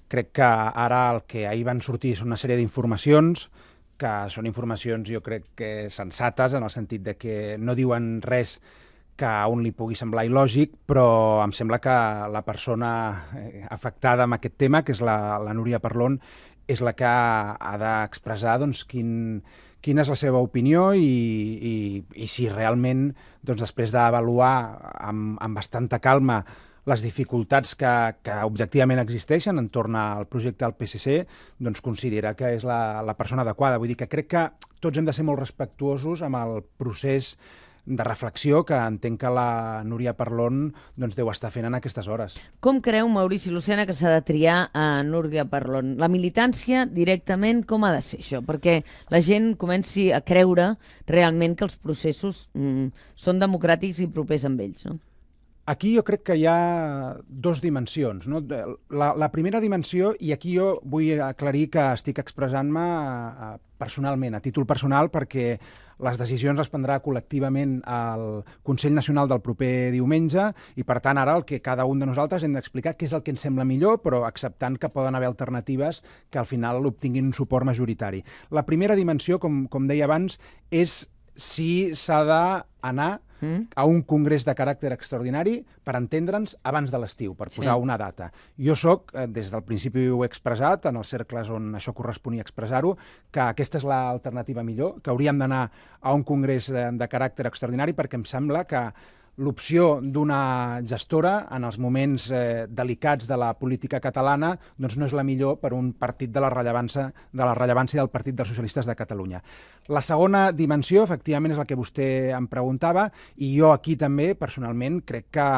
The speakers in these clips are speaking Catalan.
Crec que ara el que ahir van sortir són una sèrie d'informacions que són informacions, jo crec que sensates, en el sentit de que no diuen res que a un li pugui semblar il·lògic, però em sembla que la persona afectada amb aquest tema, que és la Núria Parlon, és la que ha d'expressar doncs, quina és la seva opinió i si realment, doncs, després d'avaluar amb bastanta calma les dificultats que objectivament existeixen entorn al projecte del PSC, doncs considera que és la persona adequada. Vull dir que crec que tots hem de ser molt respectuosos amb el procés de reflexió que entenc que la Núria Parlon doncs, deu estar fent en aquestes hores. Com creu Maurici Lucena que s'ha de triar a Núria Parlon? La militància directament com ha de ser això? Perquè la gent comenci a creure realment que els processos són democràtics i propers amb ells, no? Aquí jo crec que hi ha dues dimensions, no? La primera dimensió, i aquí jo vull aclarir que estic expressant-me personalment, a títol personal, perquè les decisions les prendrà col·lectivament el Consell Nacional del proper diumenge i, per tant, ara el que cada un de nosaltres hem d'explicar què és el que ens sembla millor, però acceptant que poden haver alternatives que al final obtinguin un suport majoritari. La primera dimensió, com deia abans, és si s'ha d'anar a un congrés de caràcter extraordinari, per entendre'ns, abans de l'estiu, per posar una data. Jo soc, des del principi ho he expressat, en els cercles on això corresponia expressar-ho, que aquesta és l'alternativa millor, que hauríem d'anar a un congrés de caràcter extraordinari, perquè em sembla que l'opció d'una gestora en els moments delicats de la política catalana doncs no és la millor per un partit de la rellevància del Partit dels Socialistes de Catalunya. La segona dimensió, efectivament, és la que vostè em preguntava, i jo aquí també, personalment, crec que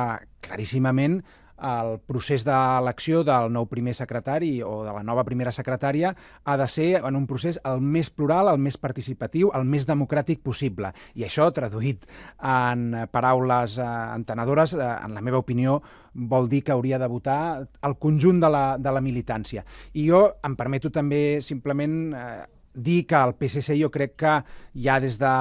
claríssimament el procés d'elecció del nou primer secretari o de la nova primera secretària ha de ser en un procés el més plural, el més participatiu, el més democràtic possible. I això, traduït en paraules entenedores, en la meva opinió, vol dir que hauria de votar el conjunt de la militància. I jo em permeto també simplement dir que el PSC jo crec que ja des de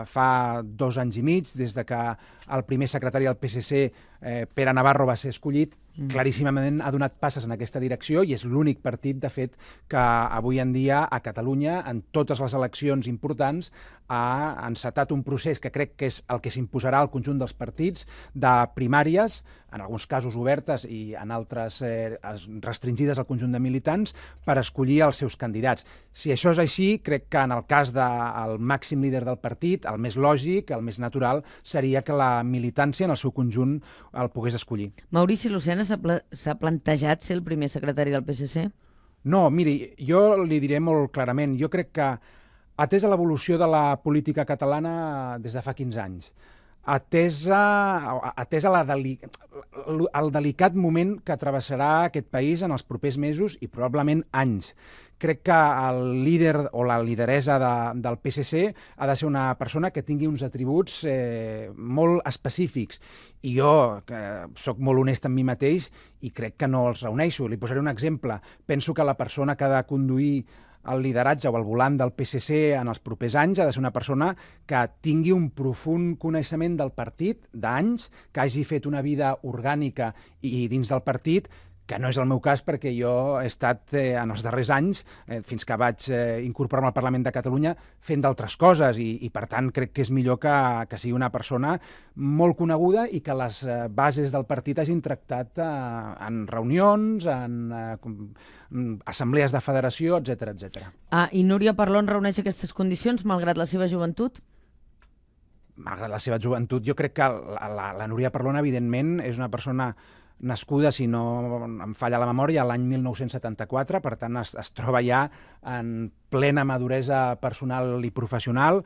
fa 2 anys i mig, des de que el primer secretari del PSC, Pere Navarro, va ser escollit, claríssimament ha donat passes en aquesta direcció i és l'únic partit, de fet, que avui en dia a Catalunya, en totes les eleccions importants, ha encetat un procés que crec que és el que s'imposarà al conjunt dels partits, de primàries, en alguns casos obertes i en altres restringides al conjunt de militants, per escollir els seus candidats. Si això és així, crec que en el cas del màxim líder del partit, el més lògic, el més natural, seria que la militància en el seu conjunt el pogués escollir. Maurici Lucena s'ha plantejat ser el primer secretari del PSC? No, miri, jo li diré molt clarament. Jo crec que, atesa l'evolució de la política catalana des de fa 15 anys, atesa el delicat moment que travessarà aquest país en els propers mesos i probablement anys, crec que el líder o la lideressa del PSC ha de ser una persona que tingui uns atributs molt específics. I jo, que soc molt honest amb mi mateix, i crec que no els reuneixo. Li posaré un exemple. Penso que la persona que ha de conduir el lideratge o el volant del PSC en els propers anys ha de ser una persona que tingui un profund coneixement del partit, d'anys, que hagi fet una vida orgànica i dins del partit, que no és el meu cas perquè jo he estat en els darrers anys, fins que vaig incorporar-me al Parlament de Catalunya, fent d'altres coses i per tant crec que és millor que sigui una persona molt coneguda i que les bases del partit hagin tractat en reunions, en assemblees de federació, etc. I Núria Parlon reuneix aquestes condicions malgrat la seva joventut? Malgrat la seva joventut, jo crec que la Núria Parlon, evidentment, és una persona nascuda, si no em falla la memòria, l'any 1974, per tant es troba ja en plena maduresa personal i professional.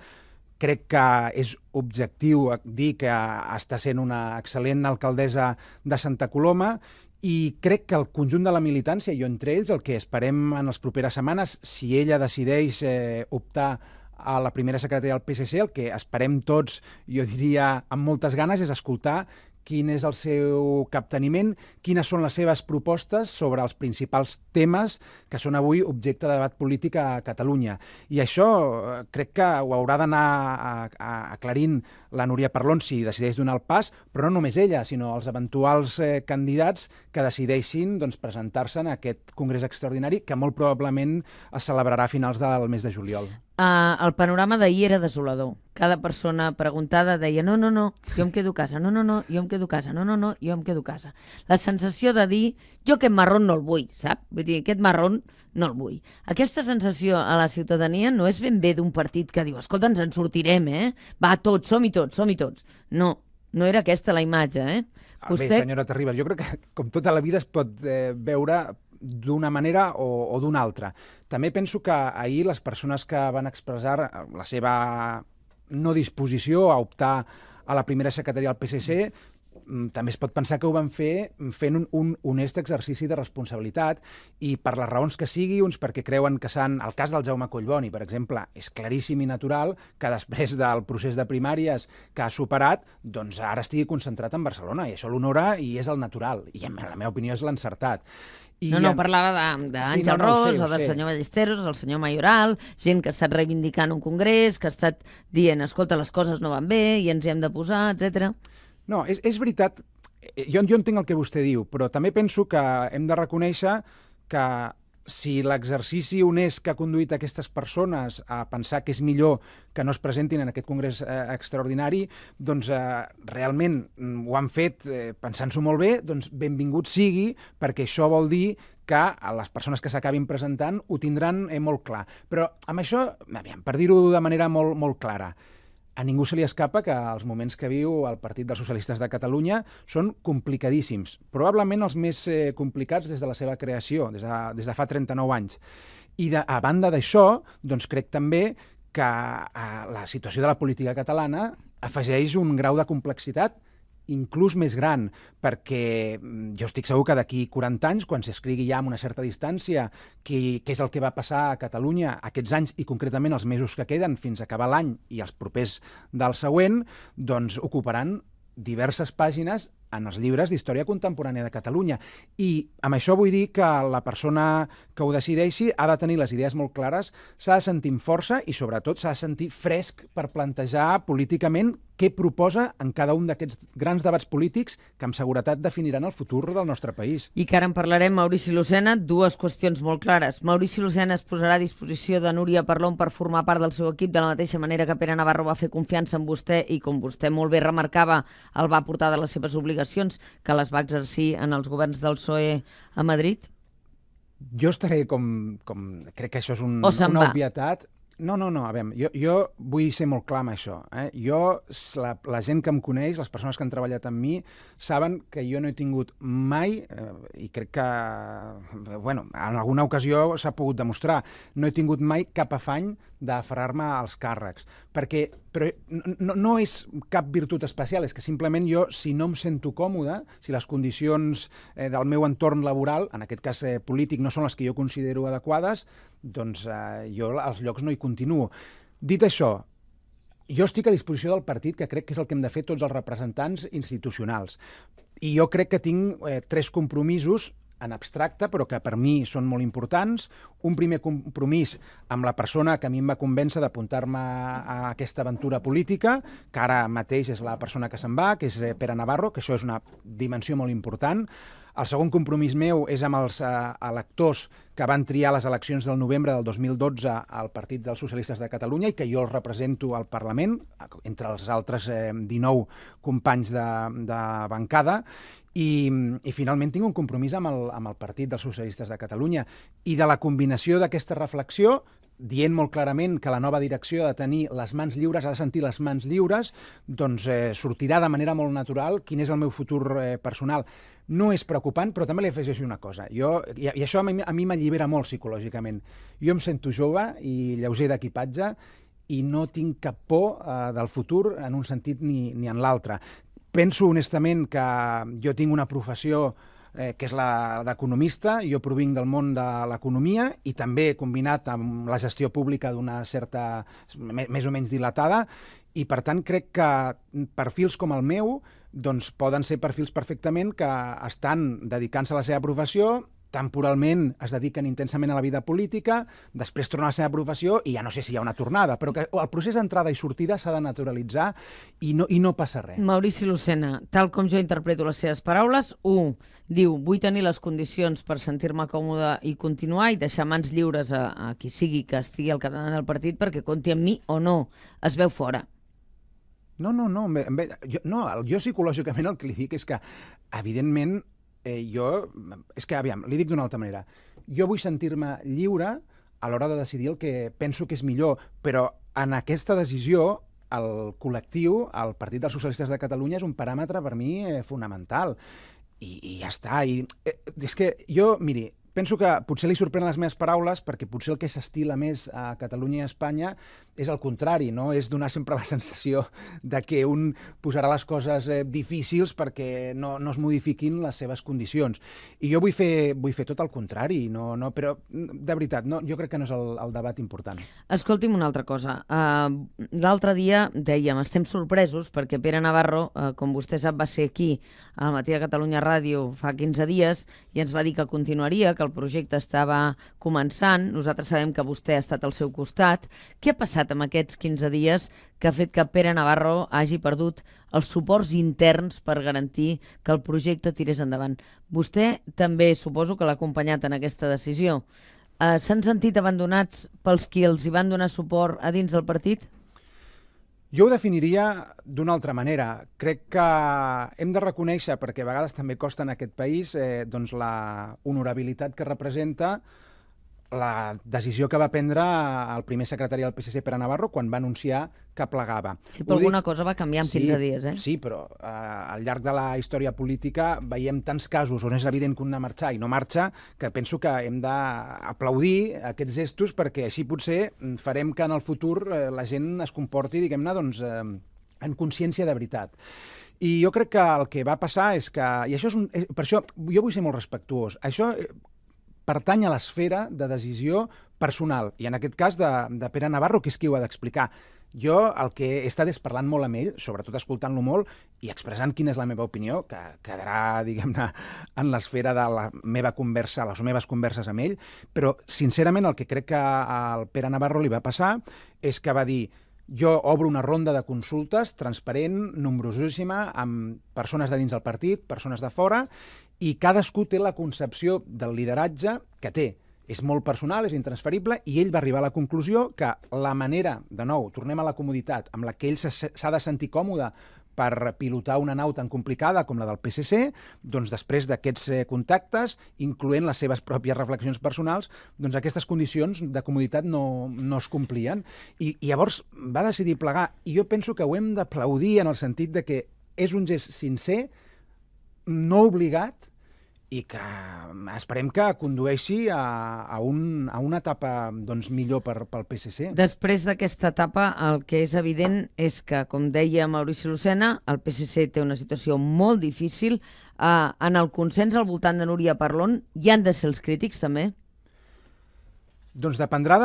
Crec que és objectiu dir que està sent una excel·lent alcaldessa de Santa Coloma i crec que el conjunt de la militància, i entre ells el que esperem en les properes setmanes, si ella decideix optar a la primera secretària del PSC, el que esperem tots, jo diria amb moltes ganes, és escoltar quin és el seu capteniment, quines són les seves propostes sobre els principals temes que són avui objecte de debat polític a Catalunya. I això crec que ho haurà d'anar aclarint la Núria Parlon si decideix donar el pas, però no només ella, sinó els eventuals candidats que decideixin presentar-se en aquest congrés extraordinari que molt probablement es celebrarà a finals del mes de juliol. El panorama d'ahir era desolador. Cada persona preguntada deia no, jo em quedo a casa, no, jo em quedo a casa, no, jo em quedo a casa. La sensació de dir, jo aquest marrón no el vull, sap? Vull dir, aquest marrón no el vull. Aquesta sensació a la ciutadania no és ben bé d'un partit que diu, escolta, ens en sortirem, Va, tots, som-hi tots. No, no era aquesta la imatge, Bé, senyora Terribas, jo crec que com tota la vida es pot veure d'una manera o d'una altra. També penso que ahir les persones que van expressar la seva no disposició a optar a la primera secretaria del PSC també es pot pensar que ho van fer fent un honest exercici de responsabilitat i per les raons que sigui, uns perquè creuen que el cas del Jaume Collboni, per exemple, és claríssim i natural que després del procés de primàries que ha superat, doncs ara estigui concentrat en Barcelona i això l'honora i és el natural i en la meva opinió és l'encertat. No, parlava d'Àngel Ros o del senyor Ballesteros, el senyor Mayoral, gent que ha estat reivindicant un congrés, que ha estat dient, escolta, les coses no van bé i ens hi hem de posar, etc. No, és veritat, jo entenc el que vostè diu, però també penso que hem de reconèixer que si l'exercici honest que ha conduït aquestes persones a pensar que és millor que no es presentin en aquest congrés extraordinari, doncs realment ho han fet pensant-s'ho molt bé, doncs benvingut sigui, perquè això vol dir que les persones que s'acabin presentant ho tindran molt clar. Però amb això, per dir-ho de manera molt, molt clara, a ningú se li escapa que els moments que viu el Partit dels Socialistes de Catalunya són complicadíssims, probablement els més complicats des de la seva creació, des de fa 39 anys. I a banda d'això, doncs crec també que la situació de la política catalana afegeix un grau de complexitat inclús més gran, perquè jo estic segur que d'aquí 40 anys, quan s'escrigui ja amb una certa distància què és el que va passar a Catalunya aquests anys i concretament els mesos que queden fins a acabar l'any i els propers del següent, doncs ocuparan diverses pàgines en els llibres d'història contemporània de Catalunya. I amb això vull dir que la persona que ho decideixi ha de tenir les idees molt clares, s'ha de sentir amb força i sobretot s'ha de sentir fresc per plantejar políticament què proposa en cada un d'aquests grans debats polítics que amb seguretat definiran el futur del nostre país. I que ara en parlarem, Maurici Lucena, dues qüestions molt clares. Maurici Lucena es posarà a disposició de Núria Parlon per formar part del seu equip de la mateixa manera que Pere Navarro va fer confiança en vostè i, com vostè molt bé remarcava, el va portar de les seves obligacions que les va exercir en els governs del PSOE a Madrid? Jo estaré crec que això és una obvietat. No, a veure, jo vull ser molt clar amb això. La gent que em coneix, les persones que han treballat amb mi, saben que jo no he tingut mai, i crec que, en alguna ocasió s'ha pogut demostrar, no he tingut mai cap afany d'aferrar-me als càrrecs. Però no és cap virtut especial, és que simplement jo, si no em sento còmode, si les condicions del meu entorn laboral, en aquest cas polític, no són les que jo considero adequades, doncs jo als llocs no hi continuo. Dit això, jo estic a disposició del partit, que crec que és el que hem de fer tots els representants institucionals. I jo crec que tinc 3 compromisos en abstracte, però que per mi són molt importants. Un primer compromís amb la persona que a mi em va convèncer d'apuntar-me a aquesta aventura política, que ara mateix és la persona que se'n va, que és Pere Navarro, que això és una dimensió molt important. El segon compromís meu és amb els electors que van triar les eleccions del novembre del 2012 al Partit dels Socialistes de Catalunya i que jo els represento al Parlament, entre els altres 19 companys de bancada. I finalment tinc un compromís amb el Partit dels Socialistes de Catalunya i de la combinació d'aquesta reflexió, dient molt clarament que la nova direcció ha de tenir les mans lliures, ha de sentir les mans lliures, doncs sortirà de manera molt natural quin és el meu futur personal. No és preocupant, però també li afegeixo una cosa. I això a mi m'allibera molt psicològicament. Jo em sento jove i lleuger d'equipatge i no tinc cap por del futur en un sentit ni en l'altre. Penso honestament que jo tinc una professió que és la d'economista, jo provinc del món de l'economia i també combinat amb la gestió pública d'una certa, més o menys dilatada, i per tant crec que perfils com el meu doncs poden ser perfils perfectament que estan dedicant-se a la seva professió, temporalment es dediquen intensament a la vida política, després tornen a la seva professió i ja no sé si hi ha una tornada, però que el procés d'entrada i sortida s'ha de naturalitzar i no passa res. Maurici Lucena, tal com jo interpreto les seves paraules, diu, vull tenir les condicions per sentir-me còmode i continuar i deixar mans lliures a qui sigui que estigui al capdavant del partit perquè compti amb mi o no. Es veu fora. No, jo psicològicament el que li dic és que, evidentment, li dic d'una altra manera, jo vull sentir-me lliure a l'hora de decidir el que penso que és millor, però en aquesta decisió el col·lectiu, el Partit dels Socialistes de Catalunya, és un paràmetre per mi fonamental. I ja està. És que jo, miri, penso que potser li sorprenen les meves paraules perquè potser el que s'estila més a Catalunya i a Espanya és el contrari, no? És donar sempre la sensació de que un posarà les coses difícils perquè no es modifiquin les seves condicions. I jo vull fer tot el contrari, però de veritat, jo crec que no és el debat important. Escolti'm una altra cosa. L'altre dia dèiem, estem sorpresos perquè Pere Navarro, com vostè sap, va ser aquí al Matí de Catalunya Ràdio fa 15 dies i ens va dir que continuaria, que el projecte estava començant. Nosaltres sabem que vostè ha estat al seu costat. Què ha passat amb aquests 15 dies que ha fet que Pere Navarro hagi perdut els suports interns per garantir que el projecte tirés endavant? Vostè també suposo que l'ha acompanyat en aquesta decisió. S'han sentit abandonats pels qui els hi van donar suport a dins del partit? Jo ho definiria d'una altra manera. Crec que hem de reconèixer, perquè a vegades també costa en aquest país, doncs la honorabilitat que representa la decisió que va prendre el primer secretari del PSC, Pere Navarro, quan va anunciar que plegava. Sí, però alguna cosa va canviar en 15 dies, eh? Sí, però al llarg de la història política veiem tants casos on és evident que un ha de marxar i no marxa, que penso que hem d'aplaudir aquests gestos perquè així potser farem que en el futur la gent es comporti, diguem-ne, doncs, en consciència de veritat. I jo crec que el que va passar és que... I això per això jo vull ser molt respectuós. Això pertany a l'esfera de decisió personal, i en aquest cas de Pere Navarro, que és qui ho ha d'explicar. Jo el que he estat és parlant molt amb ell, sobretot escoltant-lo molt, i expressant quina és la meva opinió, que quedarà, diguem-ne, en l'esfera de la meva conversa, les meves converses amb ell, però, sincerament, el que crec que al Pere Navarro li va passar és que va dir: jo obro una ronda de consultes transparent, nombrosíssima, amb persones de dins del partit, persones de fora, i cadascú té la concepció del lideratge que té. És molt personal, és intransferible, i ell va arribar a la conclusió que la manera, de nou, tornem a la comoditat, amb la que ell s'ha de sentir còmode per pilotar una nau tan complicada com la del PSC, doncs després d'aquests contactes, incloent les seves pròpies reflexions personals, doncs aquestes condicions de comoditat no es complien. I llavors va decidir plegar, i jo penso que ho hem d'aplaudir en el sentit de que és un gest sincer, no obligat, i que esperem que condueixi a una etapa doncs, millor pel PSC. Després d'aquesta etapa, el que és evident és que, com deia Maurici Lucena, el PSC té una situació molt difícil. En el consens al voltant de Núria Parlon hi han de ser els crítics, també? Doncs dependrà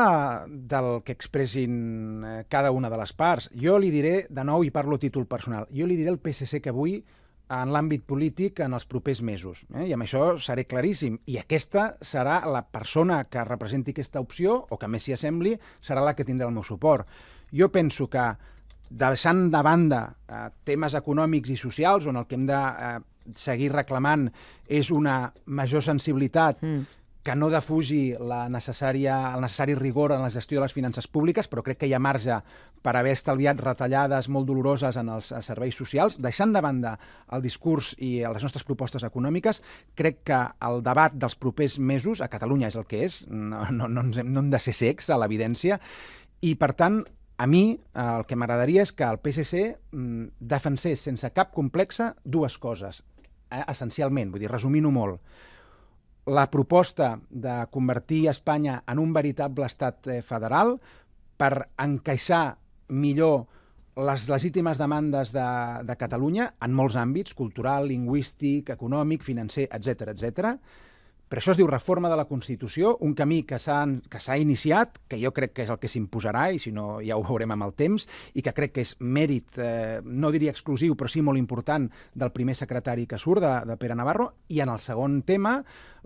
del que expressin cada una de les parts. Jo li diré, de nou, i parlo a títol personal, jo li diré al PSC que vull en l'àmbit polític en els propers mesos. I amb això seré claríssim. I aquesta serà la persona que representi aquesta opció, o que més s'hi assembli, serà la que tindrà el meu suport. Jo penso que, deixant de banda temes econòmics i socials, on el que hem de seguir reclamant és una major sensibilitat que no defugi el necessari rigor en la gestió de les finances públiques, però crec que hi ha marge per haver estalviat retallades molt doloroses en els serveis socials. Deixant de banda el discurs i les nostres propostes econòmiques, crec que el debat dels propers mesos, a Catalunya és el que és, no hem de ser cecs a l'evidència, i per tant, a mi el que m'agradaria és que el PSC defensés sense cap complexa dues coses, essencialment, vull dir, resumint-ho molt. La proposta de convertir Espanya en un veritable estat federal per encaixar millor les legítimes demandes de Catalunya en molts àmbits, cultural, lingüístic, econòmic, financer, etc. però això es diu reforma de la Constitució, un camí que s'ha iniciat, que jo crec que és el que s'imposarà, i si no ja ho veurem amb el temps, i que crec que és mèrit, no diria exclusiu, però sí molt important, del primer secretari que surt, de Pere Navarro. I en el segon tema,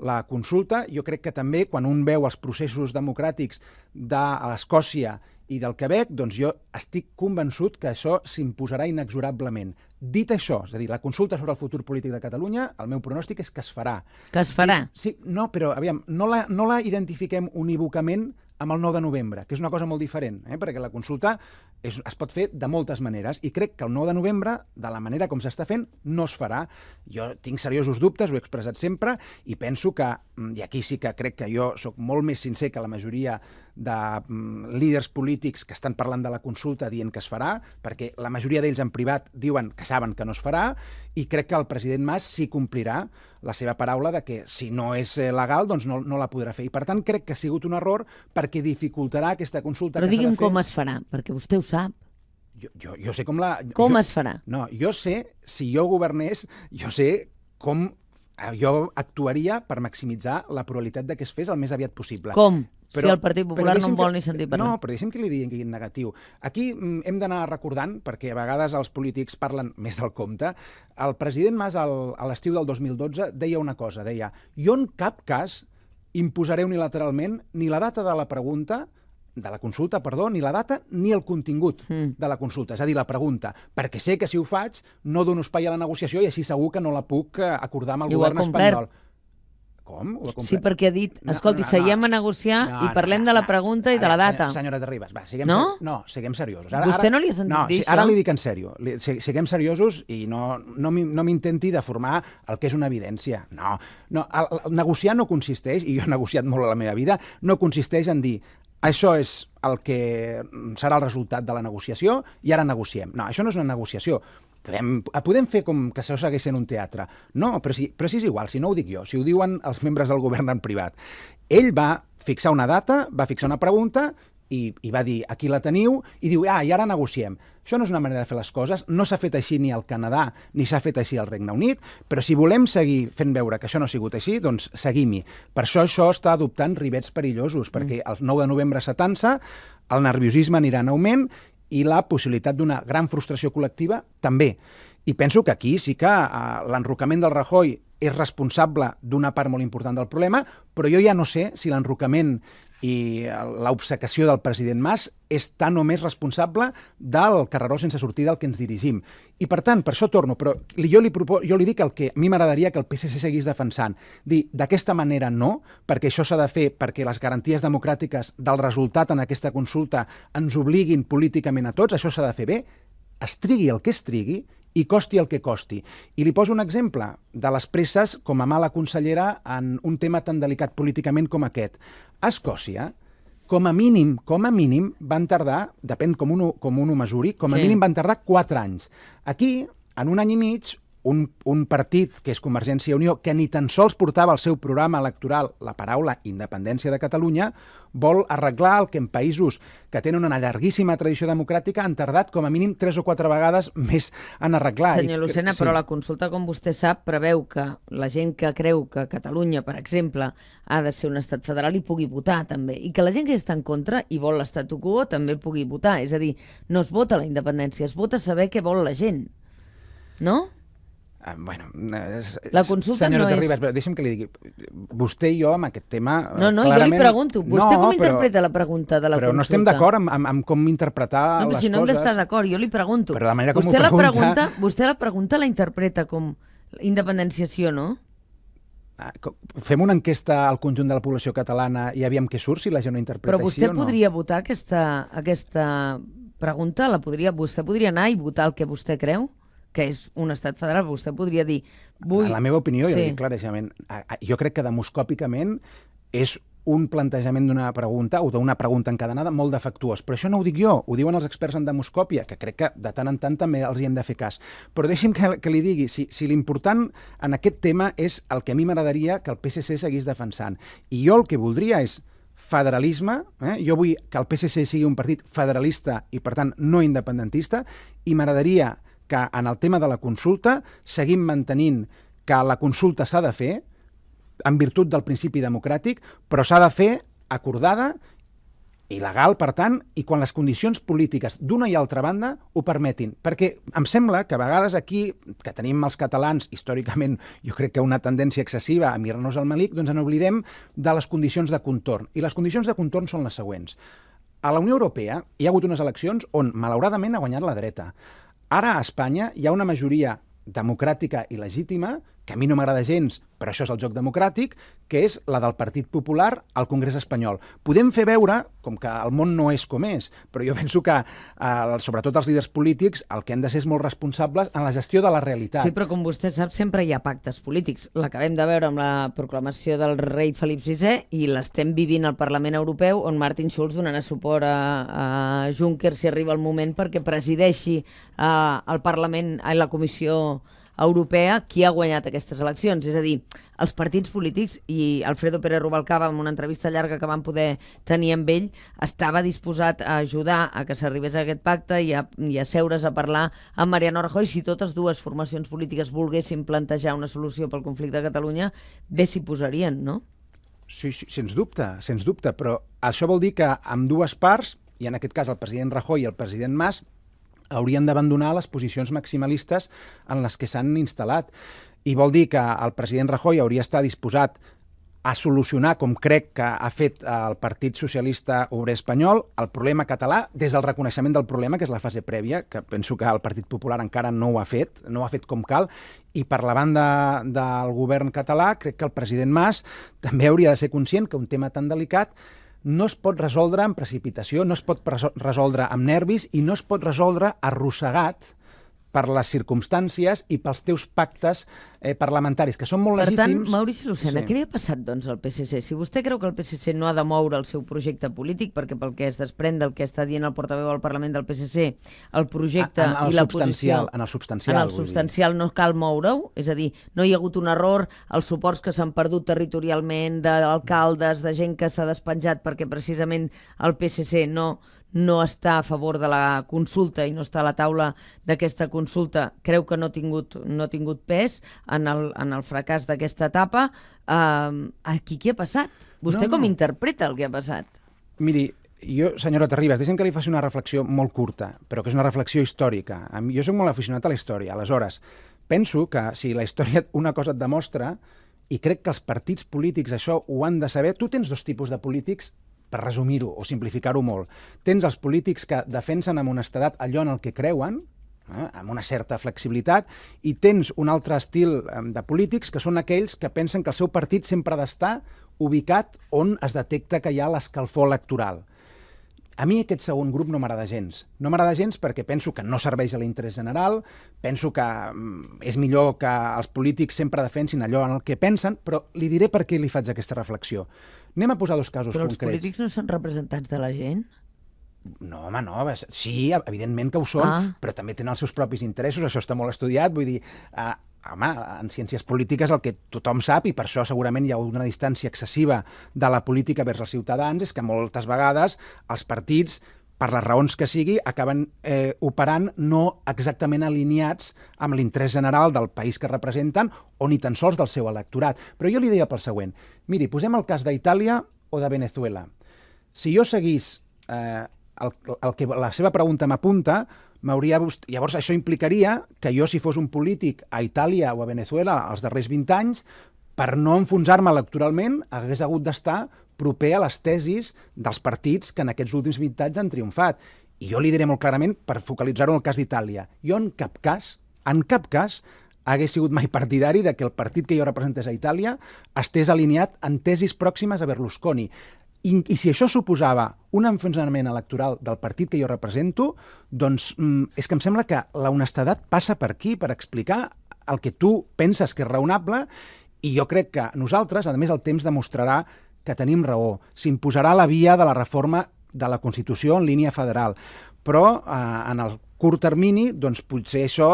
la consulta, jo crec que també, quan un veu els processos democràtics de l'Escòcia i del Quebec, doncs jo estic convençut que això s'imposarà inexorablement. Dit això, és a dir, la consulta sobre el futur polític de Catalunya, el meu pronòstic és que es farà. Que es farà? Sí, no, però aviam, no la identifiquem unívocament amb el 9 de novembre, que és una cosa molt diferent, perquè la consulta es pot fer de moltes maneres, i crec que el 9 de novembre, de la manera com s'està fent, no es farà. Jo tinc seriosos dubtes, ho he expressat sempre, i penso que, i aquí sí que crec que jo sóc molt més sincer que la majoria de líders polítics que estan parlant de la consulta dient que es farà, perquè la majoria d'ells en privat diuen que saben que no es farà, i crec que el president Mas sí complirà la seva paraula de que si no és legal, doncs no la podrà fer. I per tant crec que ha sigut un error perquè dificultarà aquesta consulta. Però digui'm com es farà, perquè vostè ho sap. Jo sé com la... Com es farà? No, jo sé, si jo governés, jo sé com jo actuaria per maximitzar la probabilitat de que es fes el més aviat possible. Com? Si el Partit Popular no en vol ni sentir parlar. No, però deixi'm que li digui en negatiu. Aquí hem d'anar recordant, perquè a vegades els polítics parlen més del compte, el president Mas a l'estiu del 2012 deia una cosa, deia: jo en cap cas imposaré unilateralment ni la data de la pregunta, de la consulta, perdó, ni la data ni el contingut de la consulta, és a dir, la pregunta, perquè sé que si ho faig no dono espai a la negociació i així segur que no la puc acordar amb el govern espanyol. Com? Sí, perquè ha dit, escolti, seguiem a negociar i parlem de la pregunta i de la data. Senyora Terribas, va, siguem seriosos. Vostè no li ha sentit dir això? Ara li dic en sèrio. Siguem seriosos i no m'intenti deformar el que és una evidència. No, negociar no consisteix, i jo he negociat molt a la meva vida, no consisteix en dir això és el que serà el resultat de la negociació i ara negociem. No, això no és una negociació. Podem fer com que això segueix sent un teatre. No, però si és igual, si no ho dic jo, si ho diuen els membres del govern en privat. Ell va fixar una data, va fixar una pregunta i va dir, aquí la teniu, i diu, i ara negociem. Això no és una manera de fer les coses, no s'ha fet així ni al Canadà, ni s'ha fet així al Regne Unit, però si volem seguir fent veure que això no ha sigut així, doncs seguim-hi. Per això està adoptant rivets perillosos, perquè el 9 de novembre s'atansa, el nerviosisme anirà en augment i la possibilitat d'una gran frustració col·lectiva també. I penso que aquí sí que l'enrocament del Rajoy és responsable d'una part molt important del problema, però jo ja no sé si l'enrocament i l'obcecació del president Mas és tan o més responsable del carreró sense sortida al que ens dirigim. I per tant, per això torno, però jo li dic el que a mi m'agradaria que el PSC seguís defensant. Dir, d'aquesta manera no, perquè això s'ha de fer perquè les garanties democràtiques del resultat en aquesta consulta ens obliguin políticament a tots, això s'ha de fer bé, es trigui el que es trigui i costi el que costi. I li poso un exemple de les presses com a mala consellera en un tema tan delicat políticament com aquest. A Escòcia, com a mínim, van tardar, depèn com un ho mesuri, com a mínim van tardar 4 anys. Aquí, en un any i mig, un partit, que és Convergència i Unió, que ni tan sols portava al seu programa electoral la paraula independència de Catalunya, vol arreglar el que en països que tenen una llarguíssima tradició democràtica han tardat com a mínim 3 o 4 vegades més en arreglar. Senyor Lucena, però la consulta, com vostè sap, preveu que la gent que creu que Catalunya, per exemple, ha de ser un estat federal hi pugui votar també, i que la gent que està en contra i vol l'statu quo també pugui votar. És a dir, no es vota la independència, es vota saber què vol la gent. No? La consulta senyora no és... Terribas, però deixi'm que li digui, vostè i jo amb aquest tema... No, jo li pregunto, vostè com interpreta la pregunta de la consulta? Però no estem d'acord amb com interpretar les coses. Si no hem d'estar d'acord, jo li pregunto. Però la manera com ho pregunta... Vostè la pregunta la interpreta com independència, no? Fem una enquesta al conjunt de la població catalana i aviam què surt, si la gent ho interpreta així o no. Però vostè podria votar aquesta pregunta? Vostè podria anar i votar el que vostè creu? Que és un estat federal, vostè podria dir... En la meva opinió, jo dic claríssimament, jo crec que demoscòpicament és un plantejament d'una pregunta o d'una pregunta encadenada molt defectuós. Però això no ho dic jo, ho diuen els experts en demoscòpia, que crec que de tant en tant també els hi hem de fer cas. Però deixi'm que li digui, si l'important en aquest tema és el que a mi m'agradaria que el PSC seguís defensant. I jo el que voldria és federalisme, jo vull que el PSC sigui un partit federalista i, per tant, no independentista, i m'agradaria que en el tema de la consulta seguim mantenint que la consulta s'ha de fer, en virtut del principi democràtic, però s'ha de fer acordada i legal, per tant, i quan les condicions polítiques d'una i altra banda ho permetin. Perquè em sembla que a vegades aquí, que tenim els catalans, històricament, jo crec que una tendència excessiva a mirar-nos al melic, doncs en oblidem de les condicions de contorn. I les condicions de contorn són les següents. A la Unió Europea hi ha hagut unes eleccions on, malauradament, ha guanyat la dreta. Ara a Espanya hi ha una majoria democràtica i legítima, que a mi no m'agrada gens, però això és el joc democràtic, que és la del Partit Popular al Congrés espanyol. Podem fer veure, com que el món no és com és, però jo penso que, sobretot els líders polítics, el que han de ser és molt responsables en la gestió de la realitat. Sí, però com vostè sap, sempre hi ha pactes polítics. L'acabem de veure amb la proclamació del rei Felip VI i l'estem vivint al Parlament Europeu, on Martin Schulz donarà suport a Juncker si arriba el moment perquè presideixi el Parlament, la Comissió Europea, qui ha guanyat aquestes eleccions. És a dir, els partits polítics, i Alfredo Pérez Rubalcaba, en una entrevista llarga que vam poder tenir amb ell, estava disposat a ajudar a que s'arribés a aquest pacte i a seure's a parlar amb Mariano Rajoy. Si totes dues formacions polítiques volguessin plantejar una solució pel conflicte de Catalunya, bé s'hi posarien, no? Sí, sens dubte, però això vol dir que amb dues parts, i en aquest cas el president Rajoy i el president Mas, haurien d'abandonar les posicions maximalistes en les que s'han instal·lat. I vol dir que el president Rajoy hauria d'estar disposat a solucionar, com crec que ha fet el Partit Socialista Obrer Espanyol, el problema català, des del reconeixement del problema, que és la fase prèvia, que penso que el Partit Popular encara no ho ha fet com cal, i per la banda del govern català, crec que el president Mas també hauria de ser conscient que un tema tan delicat no es pot resoldre amb precipitació, no es pot resoldre amb nervis i no es pot resoldre arrossegat per les circumstàncies i pels teus pactes parlamentaris, que són molt legítims. Per tant, Maurici Lucena, què li ha passat doncs al PSC? Si vostè creu que el PSC no ha de moure el seu projecte polític, perquè pel que es desprèn del que està dient el portaveu al Parlament del PSC, el projecte i la posició... En el substancial no cal moure-ho? És a dir, no hi ha hagut un error, els suports que s'han perdut territorialment d'alcaldes, de gent que s'ha despenjat perquè precisament el PSC no està a favor de la consulta i no està a la taula d'aquesta consulta, creu que no ha tingut pes en el fracàs d'aquesta etapa. Aquí què ha passat? Vostè com interpreta el que ha passat? Miri, jo, senyora Terribas, deixem que li faci una reflexió molt curta, però que és una reflexió històrica. Jo soc molt aficionat a la història, aleshores, penso que si la història una cosa et demostra, i crec que els partits polítics això ho han de saber, tu tens dos tipus de polítics, per resumir-ho o simplificar-ho molt. Tens els polítics que defensen amb honestedat allò en el que creuen, amb una certa flexibilitat, i tens un altre estil de polítics que són aquells que pensen que el seu partit sempre ha d'estar ubicat on es detecta que hi ha l'escalfor electoral. A mi aquest segon grup no m'agrada gens. No m'agrada gens perquè penso que no serveix a l'interès general, penso que és millor que els polítics sempre defensin allò en el que pensen, però li diré per què li faig aquesta reflexió. Anem a posar dos casos concrets. Però els polítics no són representants de la gent? No, home, no. Sí, evidentment que ho són, però també tenen els seus propis interessos, això està molt estudiat, vull dir... Home, en ciències polítiques el que tothom sap, i per això segurament hi ha una distància excessiva de la política vers els ciutadans, és que moltes vegades els partits, per les raons que sigui, acaben operant no exactament alineats amb l'interès general del país que representen o ni tan sols del seu electorat. Però jo li deia pel següent. Miri, posem el cas d'Itàlia o de Venezuela. Si jo seguís el que la seva pregunta m'apunta, llavors això implicaria que jo, si fos un polític a Itàlia o a Venezuela els darrers 20 anys, per no enfonsar-me electoralment, hagués hagut d'estar proper a les tesis dels partits que en aquests últims 20 anys han triomfat. I jo li diré molt clarament, per focalitzar-ho en el cas d'Itàlia, jo en cap cas, hagués sigut mai partidari de que el partit que jo representés a Itàlia estés alineat en tesis pròximes a Berlusconi. I si això suposava un enfonsament electoral del partit que jo represento, doncs és que em sembla que la honestedat passa per aquí, per explicar el que tu penses que és raonable, i jo crec que nosaltres, a més, el temps demostrarà que tenim raó. S'imposarà la via de la reforma de la Constitució en línia federal. Però en el curt termini, doncs potser això,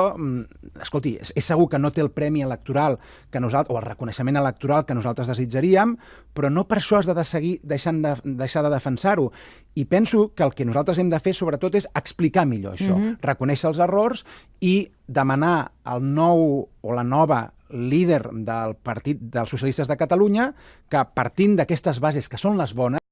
escolti, és segur que no té el premi electoral que nosaltres, o el reconeixement electoral que nosaltres desitjaríem, però no per això has de deixar de defensar-ho. I penso que el que nosaltres hem de fer, sobretot, és explicar millor això, reconèixer els errors i demanar al nou o la nova líder del Partit dels Socialistes de Catalunya, que partint d'aquestes bases que són les bones,